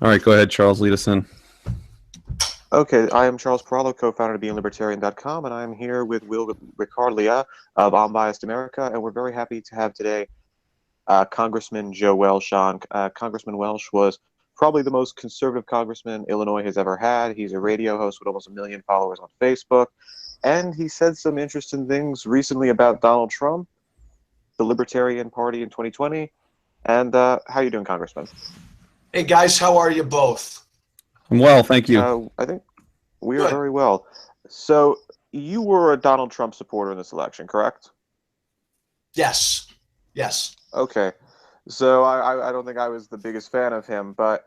All right, go ahead, Charles. Lead us in. Okay, I am Charles Peralo, co-founder of BeingLibertarian.com, and I'm here with Will Ricciardella of Unbiased America, and we're very happy to have today Congressman Joe Walsh on. Congressman Walsh was probably the most conservative congressman Illinois has ever had. He's a radio host with almost 1 million followers on Facebook, and he said some interesting things recently about Donald Trump, the Libertarian Party in 2020, and how you doing, Congressman? Hey guys, how are you both? I'm well, thank you. I think we are Good. very well. So you were a Donald Trump supporter in this election, correct? Yes. Yes. Okay. So I don't think I was the biggest fan of him, but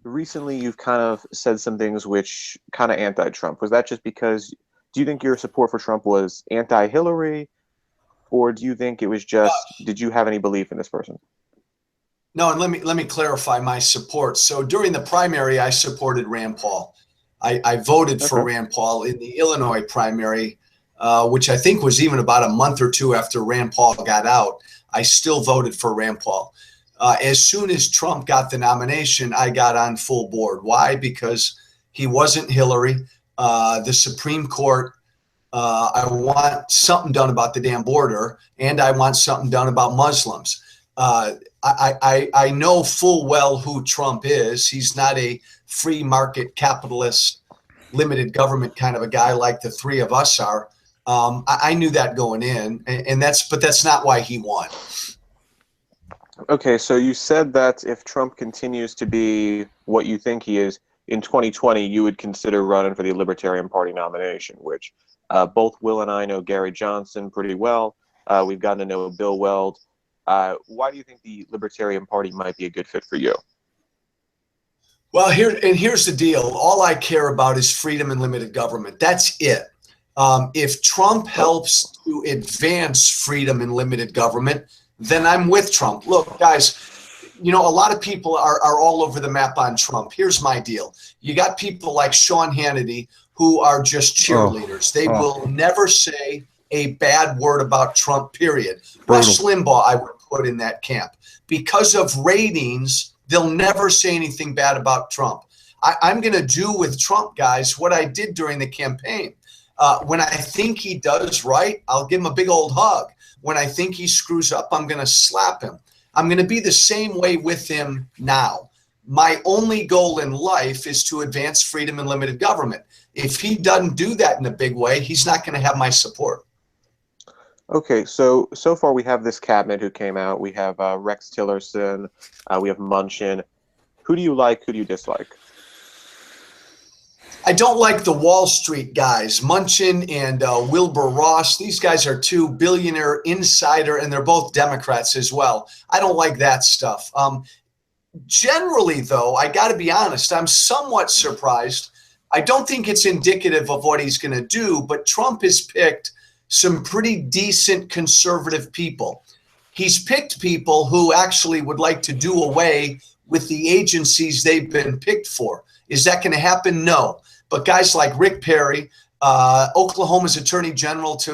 recently you've kind of said some things which kind of anti-Trump. Was that just because, do you think your support for Trump was anti-Hillary, or do you think it was just, did you have any belief in this person? No, and let me clarify my support. So during the primary, I supported Rand Paul. I voted for Rand Paul in the Illinois primary, which I think was even about a month or two after Rand Paul got out. I still voted for Rand Paul. As soon as Trump got the nomination, I got on full board. Why? Because he wasn't Hillary. The Supreme Court, I want something done about the damn border, and I want something done about Muslims. I know full well who Trump is. He's not a free market capitalist, limited government kind of a guy like the three of us are. I knew that going in, but that's not why he won. Okay, so you said that if Trump continues to be what you think he is in 2020, you would consider running for the Libertarian Party nomination, which both Will and I know Gary Johnson pretty well. We've gotten to know Bill Weld. Why do you think the Libertarian Party might be a good fit for you? Well, here's the deal. All I care about is freedom and limited government. That's it. If Trump helps to advance freedom and limited government, then I'm with Trump. Look, guys, a lot of people are all over the map on Trump. Here's my deal. You got people like Sean Hannity who are just cheerleaders. They will never say a bad word about Trump, period. Rush Limbaugh, I would put in that camp. Because of ratings, they'll never say anything bad about Trump. I'm going to do with Trump, guys, what I did during the campaign. When I think he does right, I'll give him a big old hug. When I think he screws up, I'm going to slap him. I'm going to be the same way with him now. My only goal in life is to advance freedom and limited government. If he doesn't do that in a big way, he's not going to have my support. Okay, so far we have this cabinet who came out. We have Rex Tillerson. We have Munchin. Who do you like? Who do you dislike? I don't like the Wall Street guys, Munchin and Wilbur Ross. These guys are two billionaire insider, and they're both Democrats as well. I don't like that stuff. Generally, though, I got to be honest, I'm somewhat surprised. I don't think it's indicative of what he's going to do, but Trump has picked some pretty decent conservative people. He's picked people who actually would like to do away with the agencies they've been picked for. Is that going to happen? No. But guys like Rick Perry, Oklahoma's Attorney General to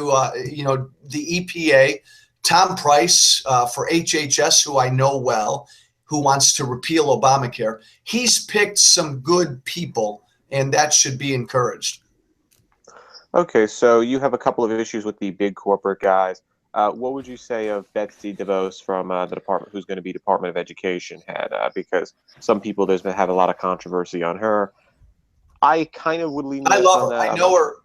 the EPA, Tom Price for HHS, who I know well, who wants to repeal Obamacare. He's picked some good people, and that should be encouraged. Okay, so you have a couple of issues with the big corporate guys. What would you say of Betsy DeVos from the department, who's going to be Department of Education head? Because some people have a lot of controversy on her. I kind of would lean. I love her. I know her.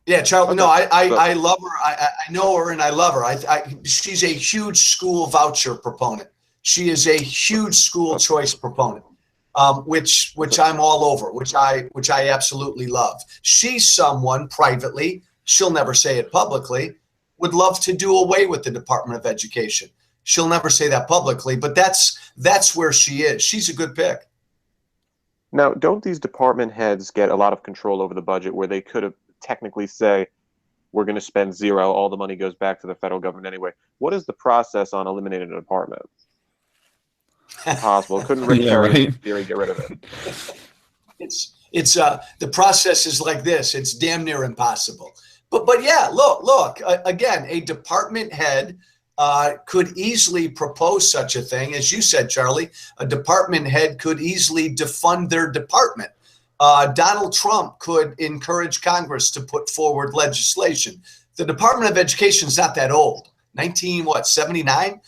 Yeah, Charlie. Okay. No, I love her. I know her and I love her. She's a huge school voucher proponent. She is a huge school choice proponent. Which I'm all over, which I absolutely love. She's someone privately, she'll never say it publicly, would love to do away with the Department of Education. She'll never say that publicly, but that's where she is. She's a good pick. Now, don't these department heads get a lot of control over the budget where they could have technically say, we're going to spend zero, all the money goes back to the federal government anyway? What is the process on eliminating a department? Impossible. Couldn't Rick Perry in theory get rid of it? It's the process is like this. It's damn near impossible. But yeah, look again. A department head could easily propose such a thing. As you said, Charlie, a department head could easily defund their department. Donald Trump could encourage Congress to put forward legislation. The Department of Education is not that old. 79?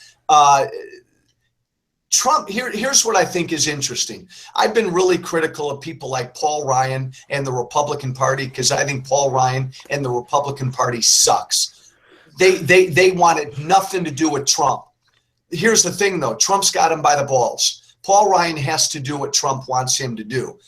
Trump, here's what I think is interesting. I've been really critical of people like Paul Ryan and the Republican Party because I think Paul Ryan and the Republican Party sucks. They wanted nothing to do with Trump. Here's the thing, though. Trump's got him by the balls. Paul Ryan has to do what Trump wants him to do.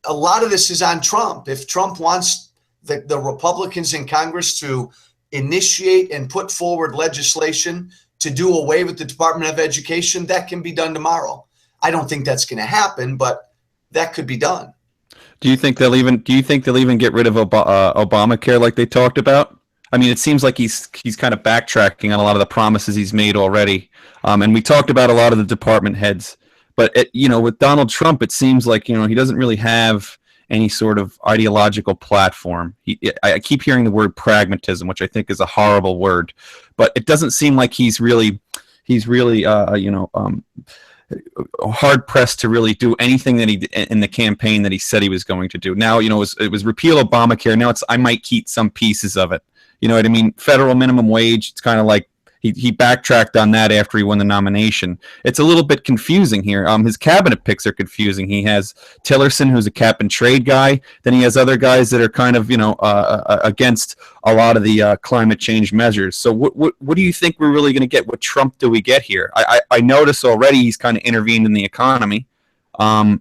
A lot of this is on Trump. If Trump wants the Republicans in Congress to initiate and put forward legislation to do away with the Department of Education, that can be done tomorrow. I don't think that's going to happen, but that could be done. Do you think they'll even get rid of Obamacare like they talked about? I mean, it seems like he's kind of backtracking on a lot of the promises he's made already. And we talked about a lot of the department heads, but with Donald Trump, it seems like he doesn't really have any sort of ideological platform. I keep hearing the word pragmatism, which I think is a horrible word, but it doesn't seem like he's really hard pressed to really do anything that he in the campaign that he said he was going to do. Now, it was repeal Obamacare. Now I might keep some pieces of it. You know what I mean? Federal minimum wage. It's kind of like he backtracked on that after he won the nomination. It's a little bit confusing here. His cabinet picks are confusing. He has Tillerson, who's a cap and trade guy. Then he has other guys that are kind of against a lot of the climate change measures. So what do you think we're really going to get? What Trump do we get here? I notice already he's kind of intervened in the economy. Yeah.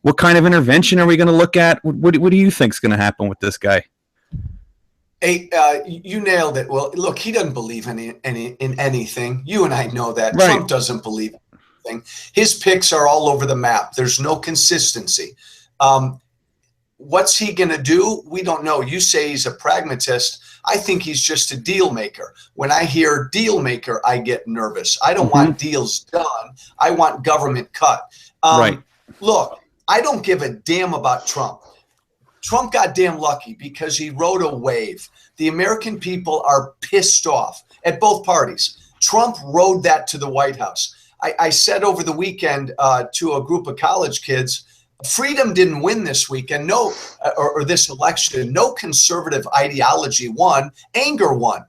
What kind of intervention are we going to look at? What do you think is going to happen with this guy? Hey, you nailed it. Well, look, he doesn't believe in anything. You and I know that. Right. Trump doesn't believe in anything. His picks are all over the map. There's no consistency. What's he going to do? We don't know. You say he's a pragmatist. I think he's just a deal maker. When I hear deal maker, I get nervous. I don't want deals done. I want government cut. Right. Look, I don't give a damn about Trump. Trump got damn lucky because he rode a wave. The American people are pissed off at both parties. Trump rode that to the White House. I said over the weekend to a group of college kids, freedom didn't win this weekend, or this election. No conservative ideology won. Anger won.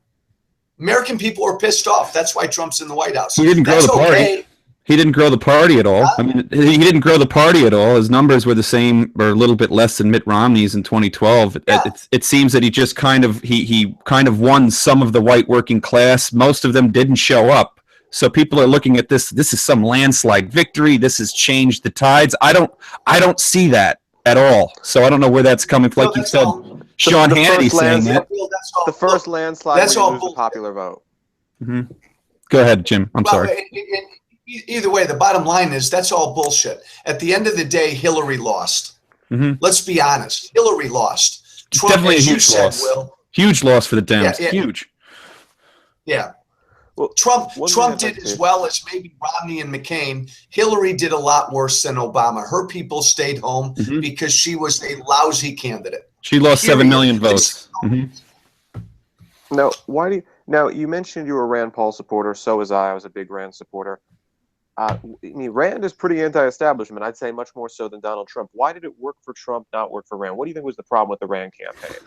American people are pissed off. That's why Trump's in the White House. He didn't grow the party. Okay. He didn't grow the party at all. I mean, he didn't grow the party at all. His numbers were the same or a little bit less than Mitt Romney's in 2012. Yeah. It seems that he just he kind of won some of the white working class. Most of them didn't show up. So people are looking at this. This is some landslide victory. This has changed the tides. I don't see that at all. So I don't know where that's coming from. Like you said, Sean Hannity saying that. The first landslide where you lose the popular vote. Mm-hmm. Go ahead, Jim. I'm sorry. Either way, the bottom line is that's all bullshit. At the end of the day, Hillary lost. Mm-hmm. Let's be honest. Hillary lost. Trump, definitely a huge loss. Huge loss for the Dems. Yeah. Huge. Yeah. Well, Trump did as well as maybe Romney and McCain. Hillary did a lot worse than Obama. Her people stayed home because she was a lousy candidate. She lost 7 million votes. Now, you mentioned you were a Rand Paul supporter. So was I. I was a big Rand supporter. Rand is pretty anti-establishment. I'd say much more so than Donald Trump. Why did it work for Trump, not work for Rand? What do you think was the problem with the Rand campaign?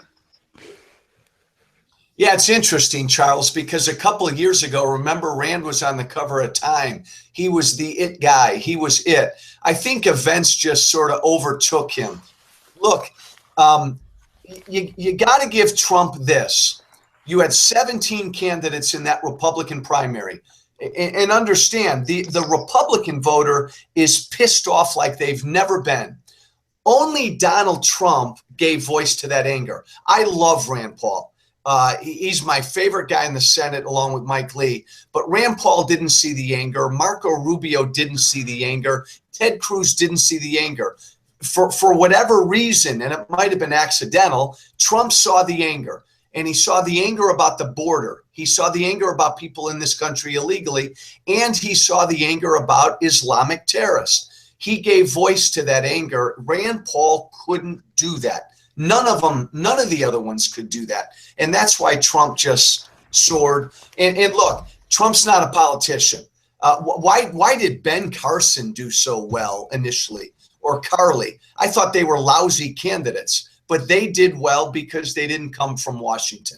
Yeah, it's interesting, Charles, because a couple of years ago, remember, Rand was on the cover of Time. He was the it guy. He was it. I think events just sort of overtook him. Look, you got to give Trump this. You had 17 candidates in that Republican primary. And understand, the Republican voter is pissed off like they've never been. Only Donald Trump gave voice to that anger. I love Rand Paul. He's my favorite guy in the Senate, along with Mike Lee. But Rand Paul didn't see the anger. Marco Rubio didn't see the anger. Ted Cruz didn't see the anger. For whatever reason, and it might have been accidental, Trump saw the anger. And he saw the anger about the border. He saw the anger about people in this country illegally. And he saw the anger about Islamic terrorists. He gave voice to that anger. Rand Paul couldn't do that. None of the other ones could do that. And that's why Trump just sword. And look, Trump's not a politician. Why did Ben Carson do so well initially, or Carly? I thought they were lousy candidates, but they did well because they didn't come from Washington.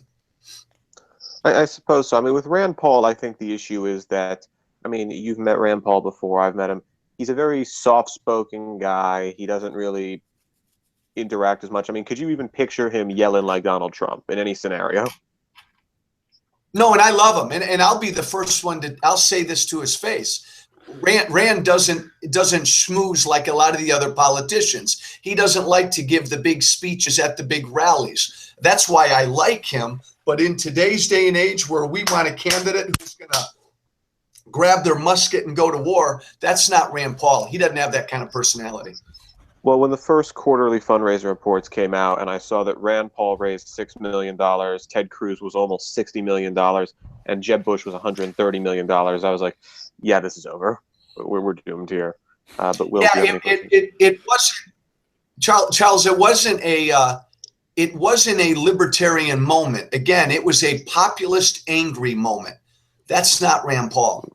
I suppose so. I mean, with Rand Paul, I think the issue is that, I mean, you've met Rand Paul before. I've met him. He's a very soft-spoken guy. He doesn't really interact as much. I mean, could you even picture him yelling like Donald Trump in any scenario? No, and I love him, and I'll be the first one I'll say this to his face. Rand doesn't schmooze like a lot of the other politicians. He doesn't like to give the big speeches at the big rallies. That's why I like him. But in today's day and age where we want a candidate who's going to grab their musket and go to war, that's not Rand Paul. He doesn't have that kind of personality. Well, when the first quarterly fundraiser reports came out and I saw that Rand Paul raised $6 million, Ted Cruz was almost $60 million, and Jeb Bush was $130 million, I was like, yeah, this is over. We're doomed here. But Will, it wasn't, Charles, it wasn't a libertarian moment. Again, it was a populist angry moment. That's not Rand Paul.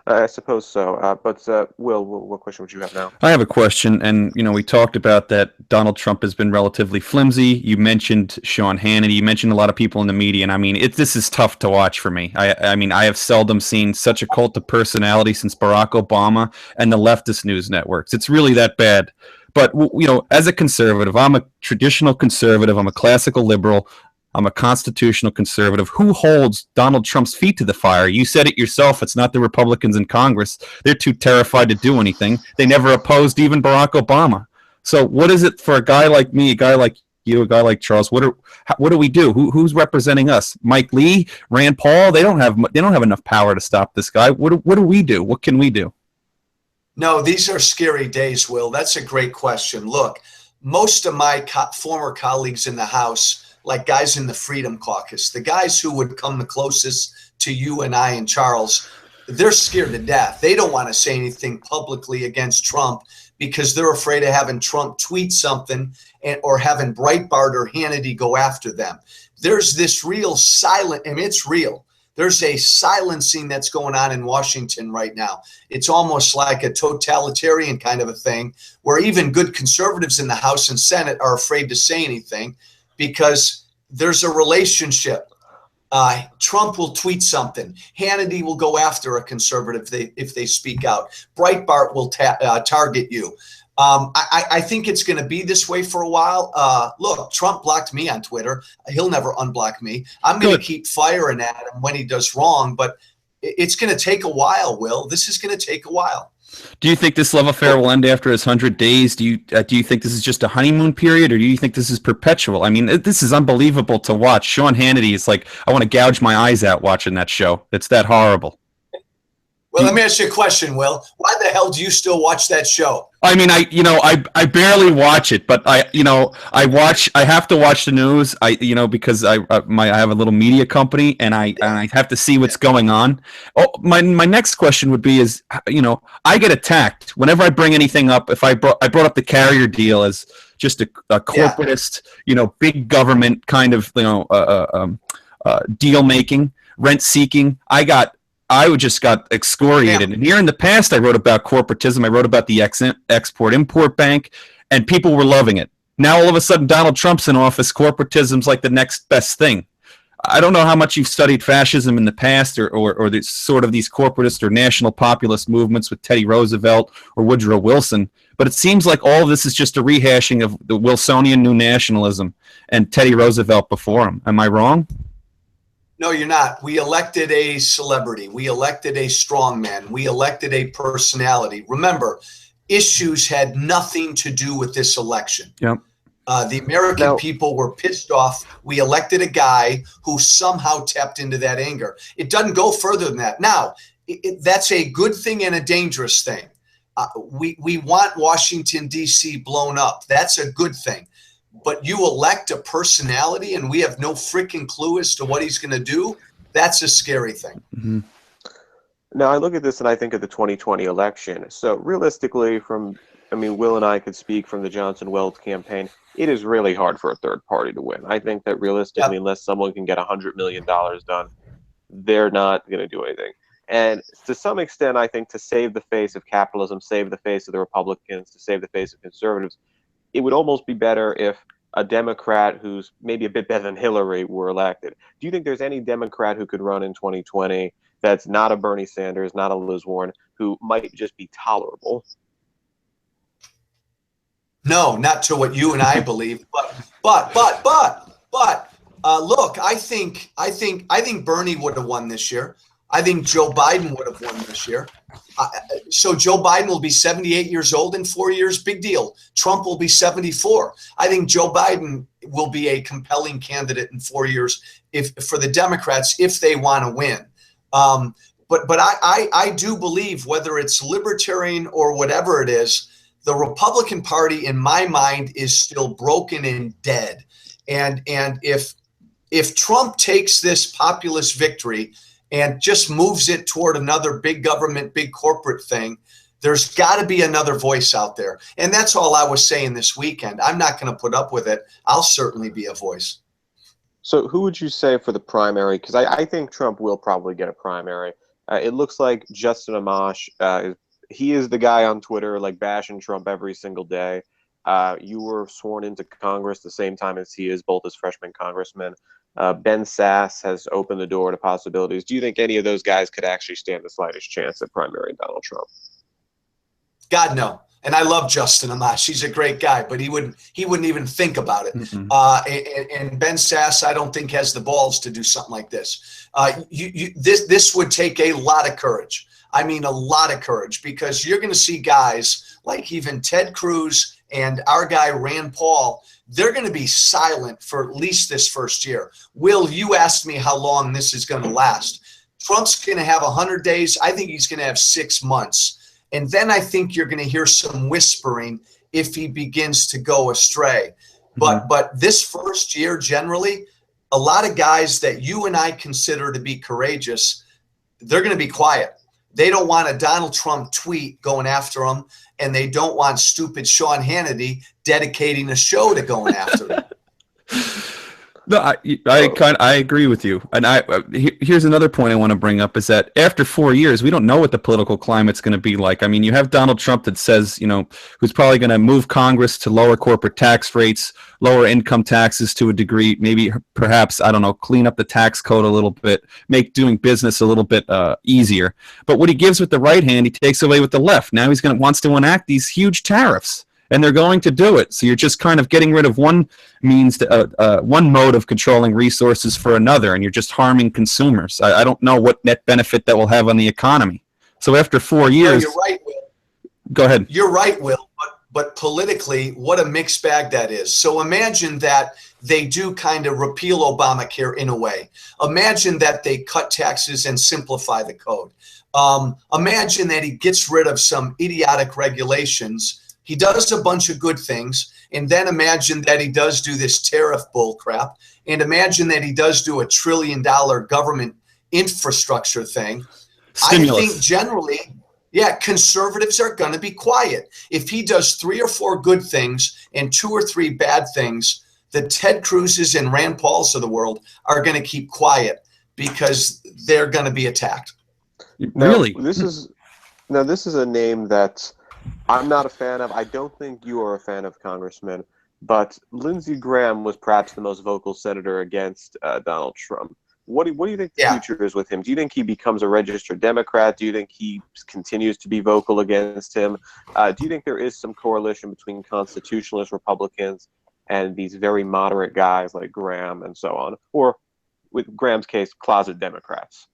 I suppose so. But Will, what question would you have now? I have a question, and we talked about that Donald Trump has been relatively flimsy. You mentioned Sean Hannity. You mentioned a lot of people in the media, and I mean, this is tough to watch for me. I mean, I have seldom seen such a cult of personality since Barack Obama and the leftist news networks. It's really that bad. But as a conservative, I'm a traditional conservative. I'm a classical liberal. I'm a constitutional conservative. Who holds Donald Trump's feet to the fire? You said it yourself. It's not the Republicans in Congress. They're too terrified to do anything. They never opposed even Barack Obama. So what is it for a guy like me, a guy like you, a guy like Charles? What do we do? Who's representing us? Mike Lee, Rand Paul? They don't have enough power to stop this guy. What do we do? What can we do? No, these are scary days, Will. That's a great question. Look, most of my former colleagues in the House, like guys in the Freedom Caucus, the guys who would come the closest to you and I and Charles, they're scared to death. They don't want to say anything publicly against Trump because they're afraid of having Trump tweet something or having Breitbart or Hannity go after them. There's this real silent, and it's real. There's a silencing that's going on in Washington right now. It's almost like a totalitarian kind of a thing where even good conservatives in the House and Senate are afraid to say anything because there's a relationship. Trump will tweet something. Hannity will go after a conservative if they speak out. Breitbart will target you. I think it's going to be this way for a while. Look, Trump blocked me on Twitter. He'll never unblock me. I'm going to keep firing at him when he does wrong, but it's going to take a while, Will. This is going to take a while. Do you think this love affair will end after his 100 days? Do you think this is just a honeymoon period, or do you think this is perpetual? I mean, this is unbelievable to watch. Sean Hannity is like, I want to gouge my eyes out watching that show. It's that horrible. Well, let me ask you a question, Will. Why the hell do you still watch that show? I mean, I barely watch it, but I have to watch the news. Because I have a little media company and I have to see what's going on. Oh, my next question would be I get attacked whenever I bring anything up. If I brought up the carrier deal as just a corporatist, big government kind of, deal making, rent seeking, I just got excoriated. Yeah. And here in the past, I wrote about corporatism. I wrote about the Export-Import Bank, and people were loving it. Now, all of a sudden, Donald Trump's in office. Corporatism's like the next best thing. I don't know how much you've studied fascism in the past or the sort of these corporatist or national populist movements with Teddy Roosevelt or Woodrow Wilson, but it seems like all of this is just a rehashing of the Wilsonian new nationalism and Teddy Roosevelt before him. Am I wrong? No, you're not. We elected a celebrity. We elected a strongman. We elected a personality. Remember, issues had nothing to do with this election. Yep. The American people were pissed off. We elected a guy who somehow tapped into that anger. It doesn't go further than that. Now, that's a good thing and a dangerous thing. We want Washington, D.C. blown up. That's a good thing. But you elect a personality and we have no freaking clue as to what he's going to do. That's a scary thing. Mm-hmm. Now, I look at this and I think of the 2020 election. So realistically, from I mean, Will and I could speak from the Johnson Weld campaign. It is really hard for a third party to win. I think that realistically, Yep. unless someone can get $100 million done, they're not going to do anything. And to some extent, I think to save the face of capitalism, save the face of the Republicans, to save the face of conservatives, it would almost be better if a Democrat who's maybe a bit better than Hillary were elected. Do you think there's any Democrat who could run in 2020 that's not a Bernie Sanders, not a Liz Warren, who might just be tolerable? No, not to what you and I believe, but look, I think Bernie would have won this year. I think Joe Biden would have won this year. So Joe Biden will be 78 years old in 4 years. Big deal. Trump will be 74. I think Joe Biden will be a compelling candidate in 4 years for the Democrats if they want to win. But I do believe, whether it's libertarian or whatever it is, the Republican Party, in my mind, is still broken and dead. And if Trump takes this populist victory and just moves it toward another big government, big corporate thing, there's got to be another voice out there. And that's all I was saying this weekend. I'm not going to put up with it. I'll certainly be a voice. So who would you say for the primary? Because I think Trump will probably get a primary. It looks like Justin Amash, he is the guy on Twitter like bashing Trump every single day. You were sworn into Congress the same time as he is, both as freshman congressman. Ben Sass has opened the door to possibilities. Do you think any of those guys could actually stand the slightest chance at primary Donald Trump? God, no. And I love Justin Amash. He's a great guy, but he wouldn't even think about it. Mm-hmm. And Ben Sass, I don't think, has the balls to do something like this. This would take a lot of courage. I mean, a lot of courage, because you're going to see guys like even Ted Cruz and our guy Rand Paul. They're going to be silent for at least this first year. Will, you asked me how long this is going to last. Trump's going to have 100 days. I think he's going to have 6 months. And then I think you're going to hear some whispering if he begins to go astray. But this first year, generally, a lot of guys that you and I consider to be courageous, they're going to be quiet. They don't want a Donald Trump tweet going after them, and they don't want stupid Sean Hannity dedicating a show to going after them. No, I agree with you. And here's another point I want to bring up is that after 4 years, we don't know what the political climate's going to be like. I mean, you have Donald Trump that says, who's probably going to move Congress to lower corporate tax rates, lower income taxes to a degree, maybe perhaps, I don't know, clean up the tax code a little bit, make doing business a little bit easier. But what he gives with the right hand, he takes away with the left. Now he's wants to enact these huge tariffs. And they're going to do it. So you're just kind of getting rid of one one mode of controlling resources for another, and you're just harming consumers. I don't know what net benefit that will have on the economy. So after 4 years, no, you're right, Will. Go ahead. You're right, Will. But politically, what a mixed bag that is. So imagine that they do kind of repeal Obamacare in a way. Imagine that they cut taxes and simplify the code. Imagine that he gets rid of some idiotic regulations. He does a bunch of good things, and then imagine that he does do this tariff bull crap, and imagine that he does do a $1 trillion government infrastructure thing. Stimulus. I think generally, conservatives are going to be quiet. If he does 3 or 4 good things and 2 or 3 bad things, the Ted Cruz's and Rand Pauls of the world are going to keep quiet because they're going to be attacked. Really? This is a name that I'm not a fan of. I don't think you are a fan of, Congressman, but Lindsey Graham was perhaps the most vocal senator against Donald Trump. What do you think the future is with him? Do you think he becomes a registered Democrat? Do you think he continues to be vocal against him? Do you think there is some correlation between constitutionalist Republicans and these very moderate guys like Graham and so on? Or, with Graham's case, closet Democrats?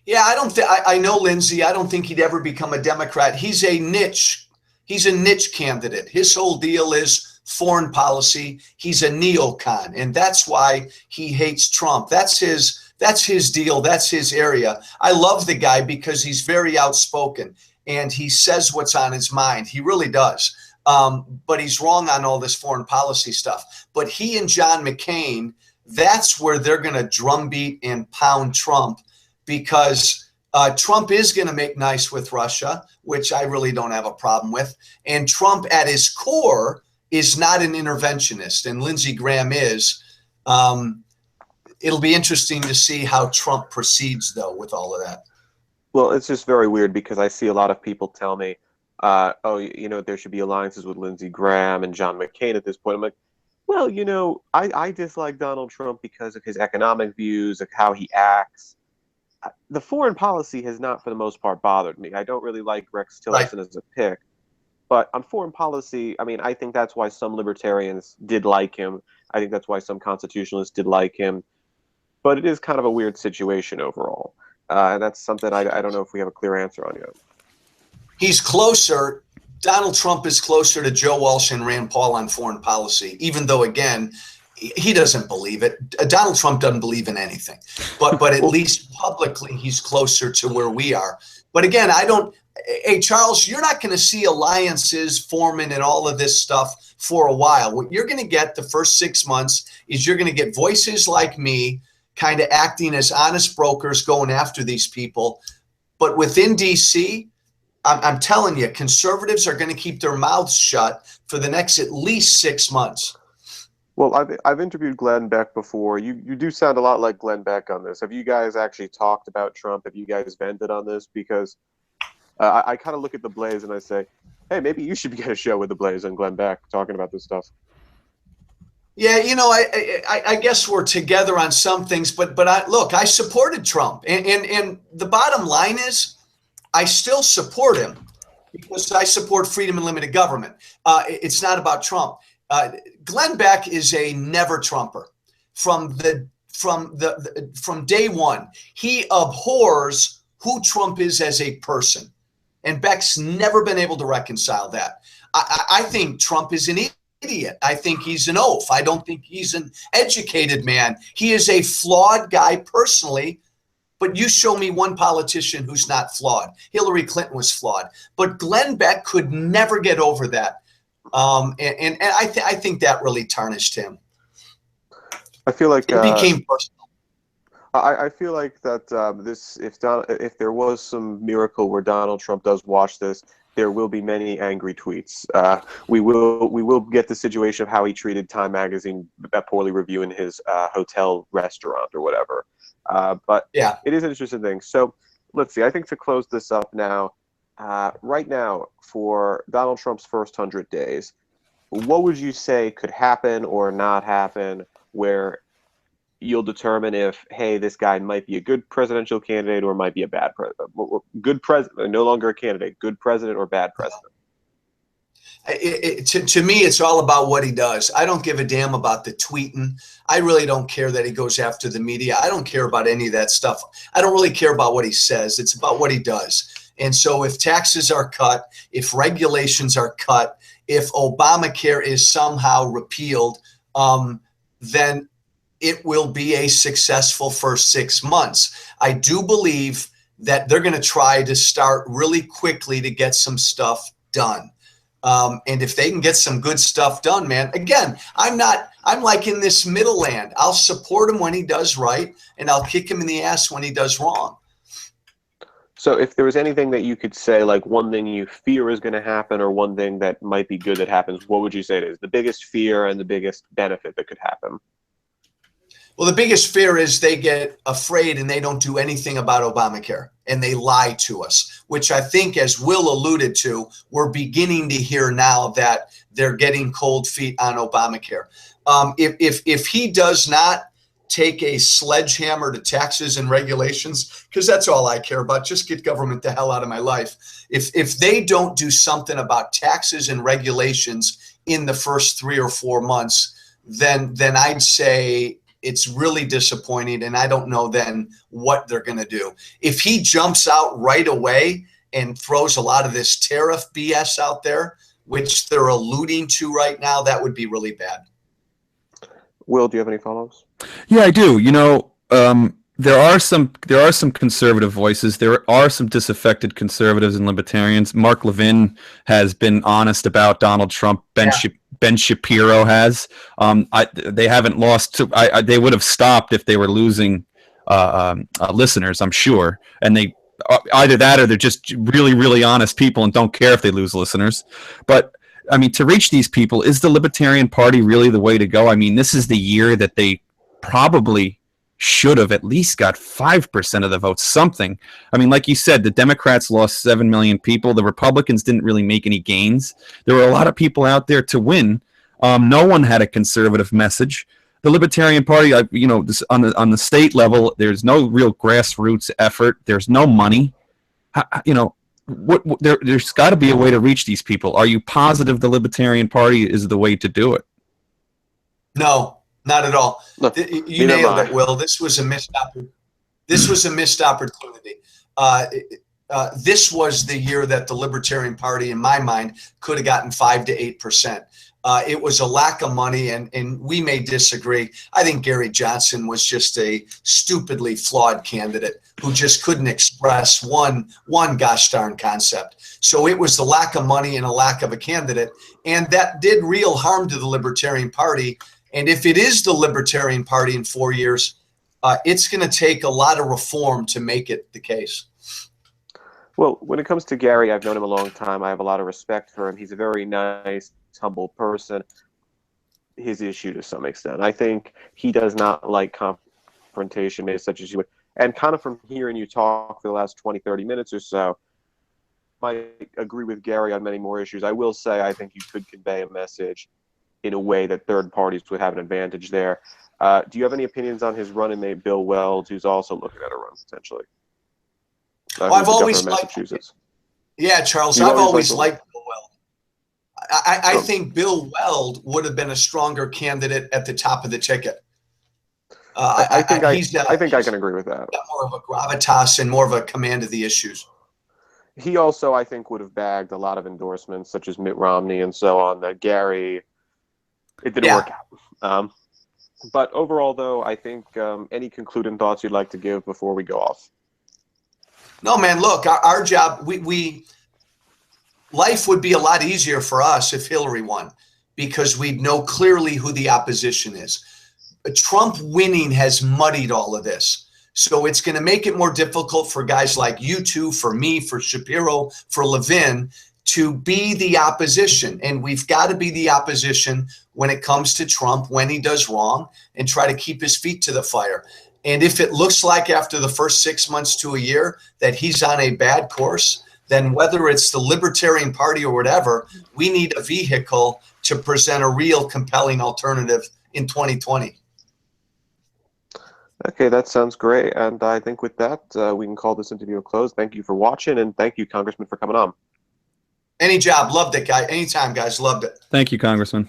Yeah, I know Lindsey. I don't think he'd ever become a Democrat. He's a niche candidate. His whole deal is foreign policy. He's a neocon, and that's why he hates Trump. That's his deal. That's his area. I love the guy because he's very outspoken and he says what's on his mind. He really does. But he's wrong on all this foreign policy stuff. But he and John McCain, that's where they're going to drumbeat and pound Trump. Because Trump is going to make nice with Russia, which I really don't have a problem with. And Trump at his core is not an interventionist, and Lindsey Graham is. It'll be interesting to see how Trump proceeds, though, with all of that. Well, it's just very weird because I see a lot of people tell me, oh, there should be alliances with Lindsey Graham and John McCain at this point. I'm like, well, I dislike Donald Trump because of his economic views, of how he acts. The foreign policy has not, for the most part, bothered me. I don't really like Rex Tillerson as a pick. But on foreign policy, I mean, I think that's why some libertarians did like him. I think that's why some constitutionalists did like him. But it is kind of a weird situation overall. And that's something I don't know if we have a clear answer on yet. He's closer. Donald Trump is closer to Joe Walsh and Rand Paul on foreign policy, even though, again, he doesn't believe it. Donald Trump doesn't believe in anything. But at least publicly, he's closer to where we are. But again, hey, Charles, you're not going to see alliances forming and all of this stuff for a while. What you're going to get the first 6 months is you're going to get voices like me kind of acting as honest brokers going after these people. But within D.C., I'm telling you, conservatives are going to keep their mouths shut for the next at least 6 months. Well, I've interviewed Glenn Beck before. You do sound a lot like Glenn Beck on this. Have you guys actually talked about Trump? Have you guys vented on this? Because I kind of look at the Blaze and I say, hey, maybe you should get a show with the Blaze and Glenn Beck talking about this stuff. Yeah, I guess we're together on some things, but I supported Trump, and the bottom line is, I still support him because I support freedom and limited government. It's not about Trump. Glenn Beck is a never Trumper from day one. He abhors who Trump is as a person, and Beck's never been able to reconcile that. I think Trump is an idiot. I think he's an oaf. I don't think he's an educated man. He is a flawed guy personally. But you show me one politician who's not flawed. Hillary Clinton was flawed, but Glenn Beck could never get over that. And I think that really tarnished him. I feel like it became personal. I feel like that if there was some miracle where Donald Trump does watch this, there will be many angry tweets. We will get the situation of how he treated Time Magazine poorly reviewing his hotel restaurant or whatever. But yeah, it is an interesting thing. So let's see. I think to close this up now, right now for Donald Trump's first 100 days, what would you say could happen or not happen where you'll determine if, hey, this guy might be a good presidential candidate or might be a bad president? Good president, no longer a candidate, good president or bad president? To me, it's all about what he does. I don't give a damn about the tweeting. I really don't care that he goes after the media. I don't care about any of that stuff. I don't really care about what he says. It's about what he does. And so if taxes are cut, if regulations are cut, if Obamacare is somehow repealed, then it will be a successful first 6 months. I do believe that they're going to try to start really quickly to get some stuff done. And if they can get some good stuff done, man, again, I'm like in this middle land. I'll support him when he does right, and I'll kick him in the ass when he does wrong. So if there was anything that you could say, like one thing you fear is going to happen or one thing that might be good that happens, what would you say it is? The biggest fear and the biggest benefit that could happen? Well, the biggest fear is they get afraid and they don't do anything about Obamacare and they lie to us, which I think, as Will alluded to, we're beginning to hear now that they're getting cold feet on Obamacare. If he does not take a sledgehammer to taxes and regulations, because that's all I care about, just get government the hell out of my life. If they don't do something about taxes and regulations in the first 3 or 4 months, then I'd say it's really disappointing, and I don't know then what they're going to do. If he jumps out right away and throws a lot of this tariff BS out there, which they're alluding to right now, that would be really bad. Will, do you have any follow-ups? Yeah, I do. There are some conservative voices. There are some disaffected conservatives and libertarians. Mark Levin has been honest about Donald Trump. Ben Shapiro has. They haven't lost. They would have stopped if they were losing listeners, I'm sure. And they either that or they're just really, really honest people and don't care if they lose listeners. But I mean, to reach these people, is the Libertarian Party really the way to go? I mean, this is the year that they probably should have at least got 5% of the votes, something. I mean, like you said, the Democrats lost 7 million people. The Republicans didn't really make any gains. There were a lot of people out there to win. No one had a conservative message. The Libertarian Party, you know, on the state level, there's no real grassroots effort. There's no money. You know, there's got to be a way to reach these people. Are you positive the Libertarian Party is the way to do it? No, not at all. Look, you nailed it, Will. This was a missed opportunity. This was a missed opportunity. This was the year that the Libertarian Party, in my mind, could have gotten 5 to 8%. It was a lack of money, and we may disagree. I think Gary Johnson was just a stupidly flawed candidate who just couldn't express one gosh darn concept. So it was the lack of money and a lack of a candidate, and that did real harm to the Libertarian Party. And if it is the Libertarian Party in 4 years, it's going to take a lot of reform to make it the case. Well, when it comes to Gary, I've known him a long time. I have a lot of respect for him. He's a very nice, humble person. His issue to some extent, I think he does not like confrontation, maybe such as you would. And kind of from hearing you talk for the last 20, 30 minutes or so, I might agree with Gary on many more issues. I will say I think you could convey a message in a way that third parties would have an advantage there. Do you have any opinions on his running mate, Bill Weld, who's also looking at a run potentially? Well, I've always liked Massachusetts. Yeah, Charles, I've always liked Bill Weld. I think Bill Weld would have been a stronger candidate at the top of the ticket. I think I can agree with that. Got more of a gravitas and more of a command of the issues. He also, I think, would have bagged a lot of endorsements, such as Mitt Romney and so on, that Gary, it didn't work out. But overall, though, I think any concluding thoughts you'd like to give before we go off? No, man, look, our job, life would be a lot easier for us if Hillary won, because we'd know clearly who the opposition is. Trump winning has muddied all of this. So it's going to make it more difficult for guys like you two, for me, for Shapiro, for Levin, to be the opposition. And we've got to be the opposition when it comes to Trump, when he does wrong, and try to keep his feet to the fire. And if it looks like after the first 6 months to a year that he's on a bad course, then whether it's the Libertarian Party or whatever, we need a vehicle to present a real compelling alternative in 2020. Okay, that sounds great. And I think with that, we can call this interview a close. Thank you for watching, and thank you, Congressman, for coming on. Any job. Loved it, guy. Anytime, guys. Loved it. Thank you, Congressman.